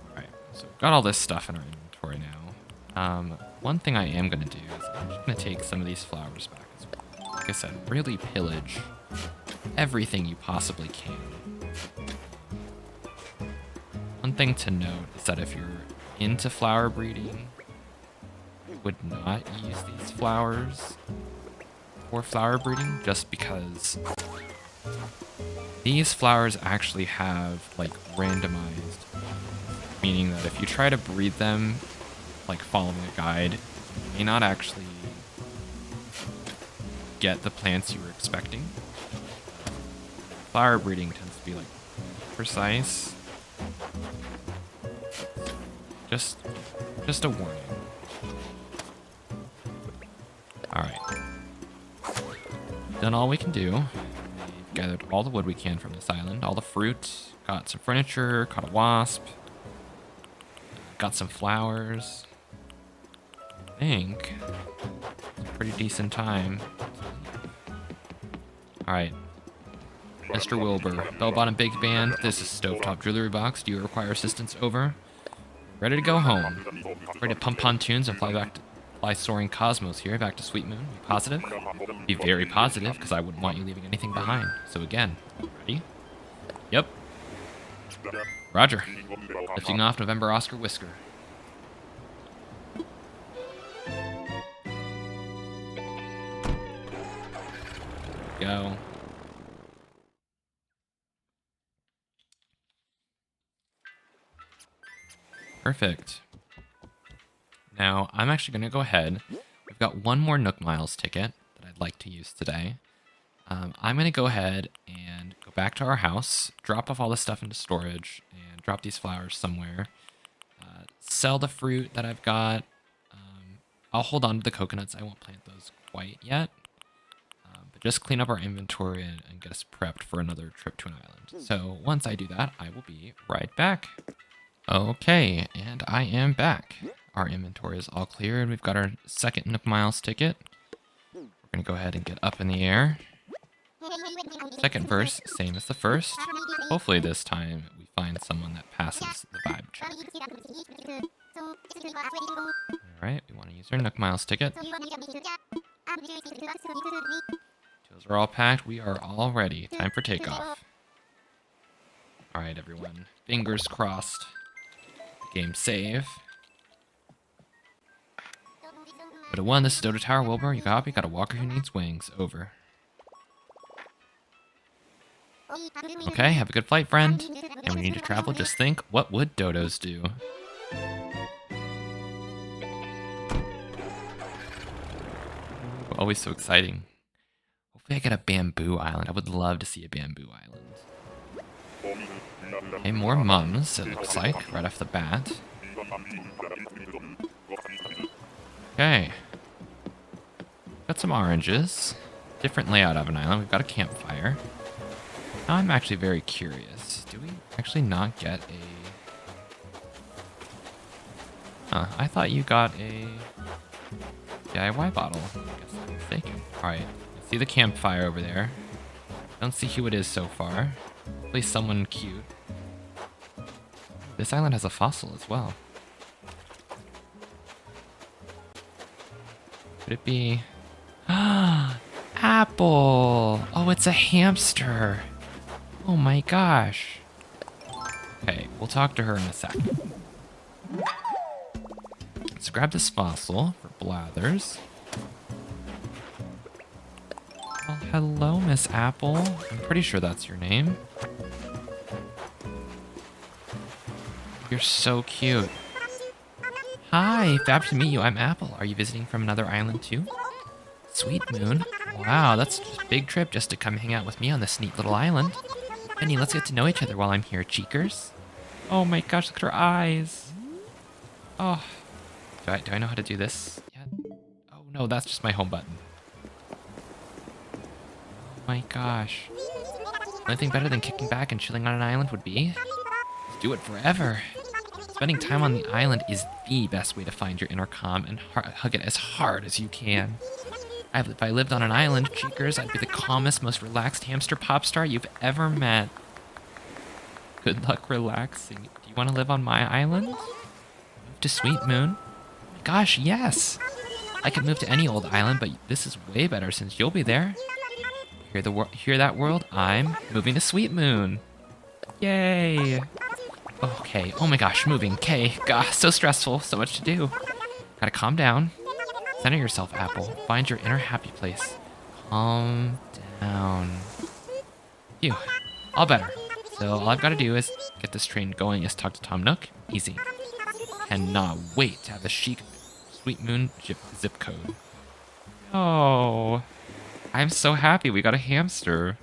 Alright, so we've got all this stuff in our inventory now. One thing I am going to do is I'm just going to take some of these flowers back as well. Like I said, really pillage everything you possibly can. One thing to note is that if you're into flower breeding, you would not use these flowers for flower breeding just because these flowers actually have like randomized, meaning that if you try to breed them like following a guide, you may not actually get the plants you were expecting. Flower breeding tends to be like precise. Just a warning. Alright. Done all we can do. We've gathered all the wood we can from this island, all the fruit, got some furniture, caught a wasp, got some flowers. I think it's a pretty decent time. Alright. Mr. Wilbur, Bell-Bottom Big Band, this is Stovetop Jewelry Box. Do you require assistance? Over. Ready to go home. Ready to pump pontoons and fly soaring cosmos here back to Sweet Moon. Be positive? Be very positive, because I wouldn't want you leaving anything behind. So again, ready? Yep. Roger. Lifting off November Oscar Whisker. Go. Perfect. Now, I'm actually going to go ahead. We've got one more Nook Miles ticket that I'd like to use today. I'm going to go ahead and go back to our house, drop off all this stuff into storage, and drop these flowers somewhere. Sell the fruit that I've got. I'll hold on to the coconuts. I won't plant those quite yet. But just clean up our inventory and get us prepped for another trip to an island. So once I do that, I will be right back. Okay, and I am back. Our inventory is all clear, and we've got our second Nook Miles ticket. We're going to go ahead and get up in the air. Second verse, same as the first. Hopefully this time we find someone that passes the vibe check. Alright, we want to use our Nook Miles ticket. Tools are all packed. We are all ready. Time for takeoff. Alright, everyone. Fingers crossed. Game save. But 1, this is Dota Tower. Wilbur, you copy? Got a walker who needs wings. Over. Okay, have a good flight, friend. And we need to travel. Just think, what would dodos do? Always so exciting. Hopefully I get a bamboo island. I would love to see a bamboo island. Okay, more mums, it looks like, right off the bat. Okay. Got some oranges. Different layout of an island. We've got a campfire. Now I'm actually very curious. Do we actually not get a... I thought you got a DIY bottle. I guess I'm mistaken. Alright. See the campfire over there. Don't see who it is so far. Hopefully someone cute. This island has a fossil as well. Could it be... Apple! Oh, it's a hamster! Oh my gosh. Okay, we'll talk to her in a second. Let's grab this fossil for Blathers. Well, hello, Miss Apple. I'm pretty sure that's your name. You're so cute. Hi, fab to meet you. I'm Apple. Are you visiting from another island too? Sweet Moon. Wow, that's just a big trip just to come hang out with me on this neat little island. Benny, let's get to know each other while I'm here, cheekers. Oh my gosh, look at her eyes. Oh. Do I know how to do this yet? Oh no, that's just my home button. Oh my gosh. The only thing better than kicking back and chilling on an island would be to do it forever. Spending time on the island is the best way to find your inner calm and hug it as hard as you can. If I lived on an island, cheekers, I'd be the calmest, most relaxed hamster pop star you've ever met. Good luck relaxing. Do you want to live on my island? Move to Sweet Moon? Oh my gosh, yes! I could move to any old island, but this is way better since you'll be there. Hear that, world? I'm moving to Sweet Moon. Yay! Okay, oh my gosh, moving. Okay, gosh, so stressful, so much to do. Gotta calm down. Center yourself, Apple. Find your inner happy place. Calm down. Phew, all better. So all I've got to do is get this train going is talk to Tom Nook. Easy. Cannot wait to have the chic Sweet Moon zip code. Oh, I'm so happy we got a hamster.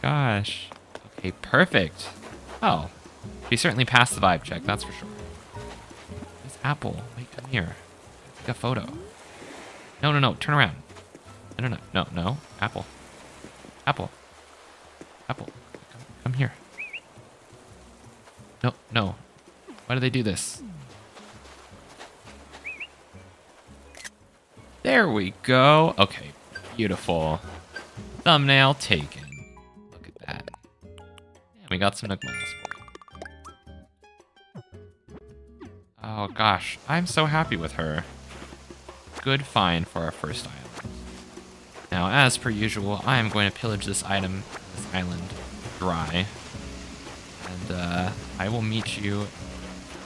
Gosh. Okay, perfect. Oh, she certainly passed the vibe check, that's for sure. Miss Apple, wait, come here. Take a photo. No, turn around. No, Apple. Apple. Come here. No. Why do they do this? There we go. Okay, beautiful. Thumbnail taken. Look at that. Yeah, we got some Nook miles for you. Oh gosh, I'm so happy with her. Good find for our first island. Now, as per usual, I am going to pillage this island dry. And I will meet you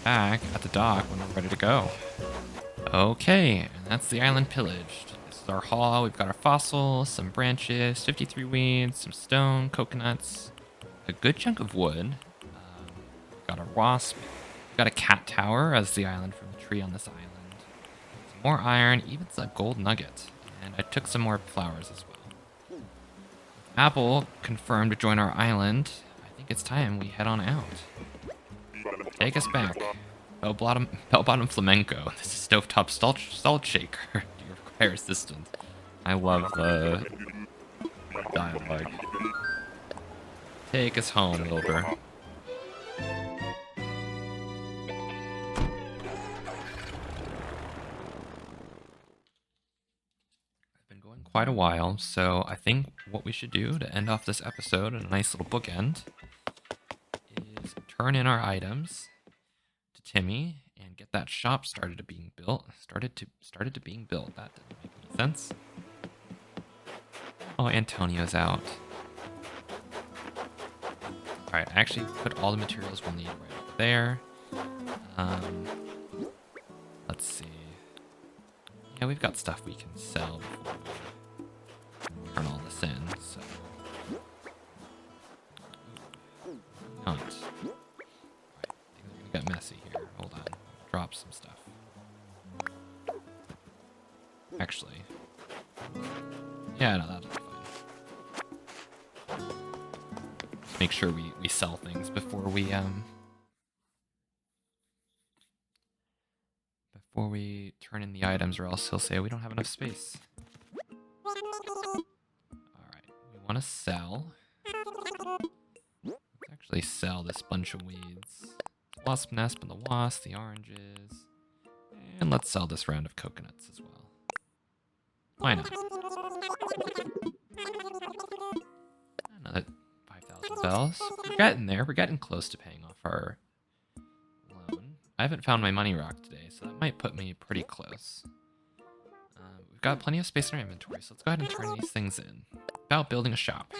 back at the dock when we're ready to go. Okay, and that's the island pillaged. This is our haul. We've got our fossil, some branches, 53 weeds, some stone, coconuts, a good chunk of wood. We've got our wasp. We've got a cat tower as the island from the tree on this island. Some more iron, even some gold nugget. And I took some more flowers as well. Apple confirmed to join our island. I think it's time we head on out. Take us back. Bell-bottom flamenco. This is stovetop salt shaker. Do you require assistance? I love the dialogue. Take us home, Wilbur. I've been going quite a while, so I think what we should do to end off this episode in a nice little bookend is turn in our items to Timmy and get that shop started to being built. Started to being built. That didn't make any sense. Oh, Antonio's out. All right, I actually put all the materials we'll need right over there. Let's see. Yeah, we've got stuff we can sell before we turn all this in. So actually. Yeah, no, that'll be fine. Just make sure we sell things before we turn in the items, or else he'll say we don't have enough space. Alright, we want to sell. Let's actually sell this bunch of weeds. Wasp nest and the wasp, the oranges. And let's sell this round of coconuts as well. Why not? Another 5,000 bells. We're getting there. We're getting close to paying off our loan. I haven't found my money rock today, so that might put me pretty close. We've got plenty of space in our inventory, so let's go ahead and turn these things in. About building a shop.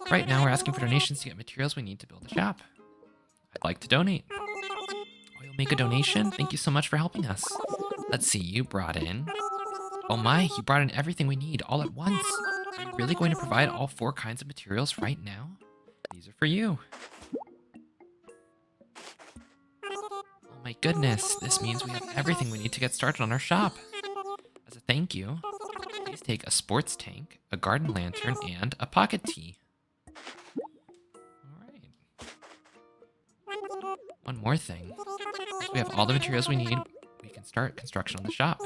Right now, we're asking for donations to get materials we need to build a shop. I'd like to donate. Oh, you'll make a donation? Thank you so much for helping us. Let's see, you brought in... Oh my, you brought in everything we need all at once. Are you really going to provide all 4 kinds of materials right now? These are for you. Oh my goodness, this means we have everything we need to get started on our shop. As a thank you, please take a sports tank, a garden lantern, and a pocket tee. Alright. One more thing. Once we have all the materials we need, we can start construction on the shop.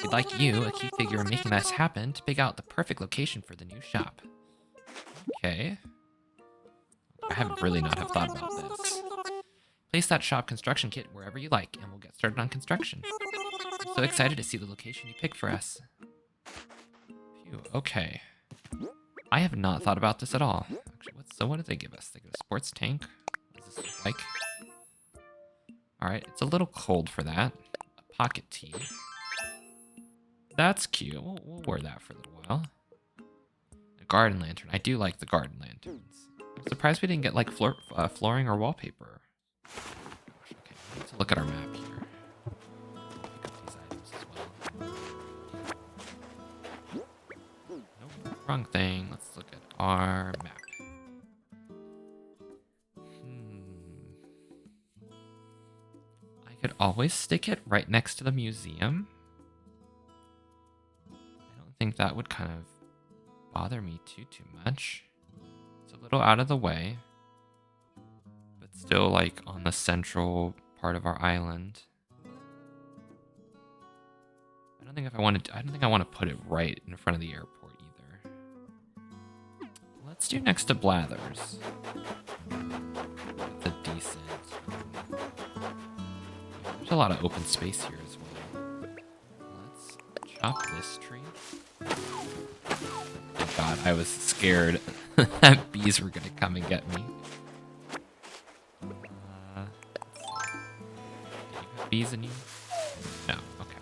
We'd like you, a key figure in making this happen, to pick out the perfect location for the new shop. Okay. I haven't really not have thought about this. Place that shop construction kit wherever you like, and we'll get started on construction. I'm so excited to see the location you picked for us. Phew, okay. I have not thought about this at all. Actually, what did they give us? They give a sports tank. What does this look like? Alright, it's a little cold for that. A pocket tee. That's cute. We'll wear that for a little while. A garden lantern. I do like the garden lanterns. I'm surprised we didn't get like flooring or wallpaper. Gosh, okay, we need to look at our map here. Pick up these items as well. Nope, wrong thing. Let's look at our map. I could always stick it right next to the museum. I think that would kind of bother me too much. It's a little out of the way, but still like on the central part of our island. I don't think I want to put it right in front of the airport either. Let's do next to Blathers. It's a decent. There's a lot of open space here as well. Let's chop this tree. Thank God, I was scared that bees were gonna come and get me. Do you have bees in you? No, okay.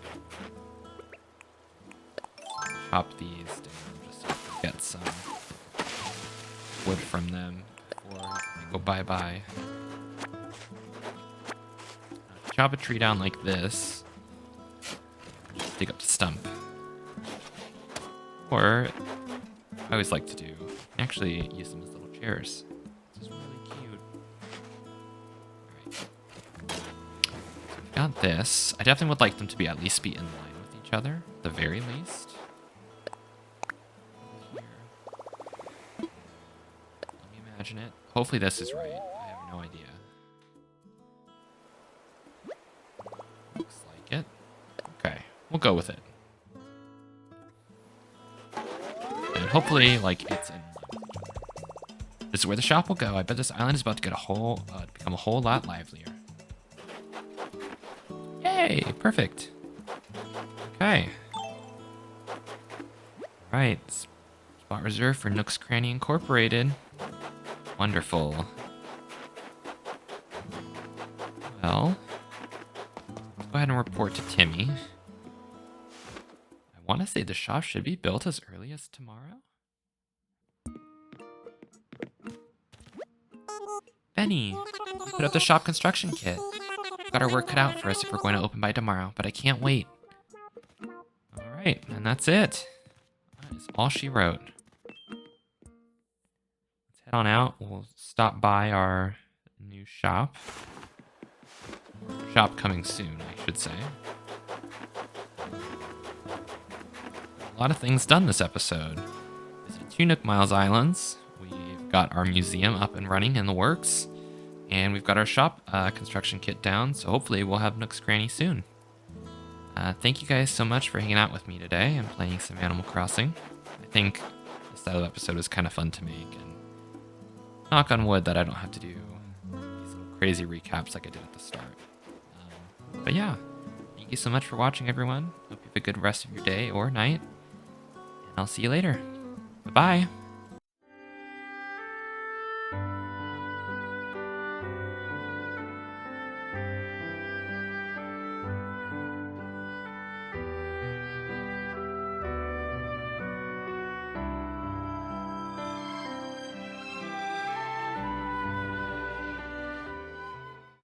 Chop these down just so I can get some wood from them before they go bye-bye. Chop a tree down like this. Just dig up the stump. Or, I always like to do, actually use them as little chairs. This is really cute. Alright. So we've got this. I definitely would like them to at least be in line with each other, at the very least. Here. Let me imagine it. Hopefully this is right. I have no idea. Looks like it. Okay, we'll go with it. And hopefully, like, it's in line. This is where the shop will go. I bet this island is about to get become a whole lot livelier. Yay! Perfect. Okay. Right. Spot reserved for Nook's Cranny Incorporated. Wonderful. Well, let's go ahead and report to Timmy. I want to say the shop should be built as early as tomorrow. Benny, you put up the shop construction kit. We've got our work cut out for us if we're going to open by tomorrow, but I can't wait. Alright, and that's it. That is all she wrote. Let's head on out. We'll stop by our new shop. Shop coming soon, I should say. a lot of things done this episode. Visited 2 Nook Miles Islands. We've got our museum up and running in the works. And we've got our shop construction kit down, so hopefully we'll have Nook's Cranny soon. Thank you guys so much for hanging out with me today and playing some Animal Crossing. I think this style of episode was kind of fun to make, and knock on wood that I don't have to do these little crazy recaps like I did at the start. But yeah, thank you so much for watching, everyone. Hope you have a good rest of your day or night, and I'll see you later. Bye-bye.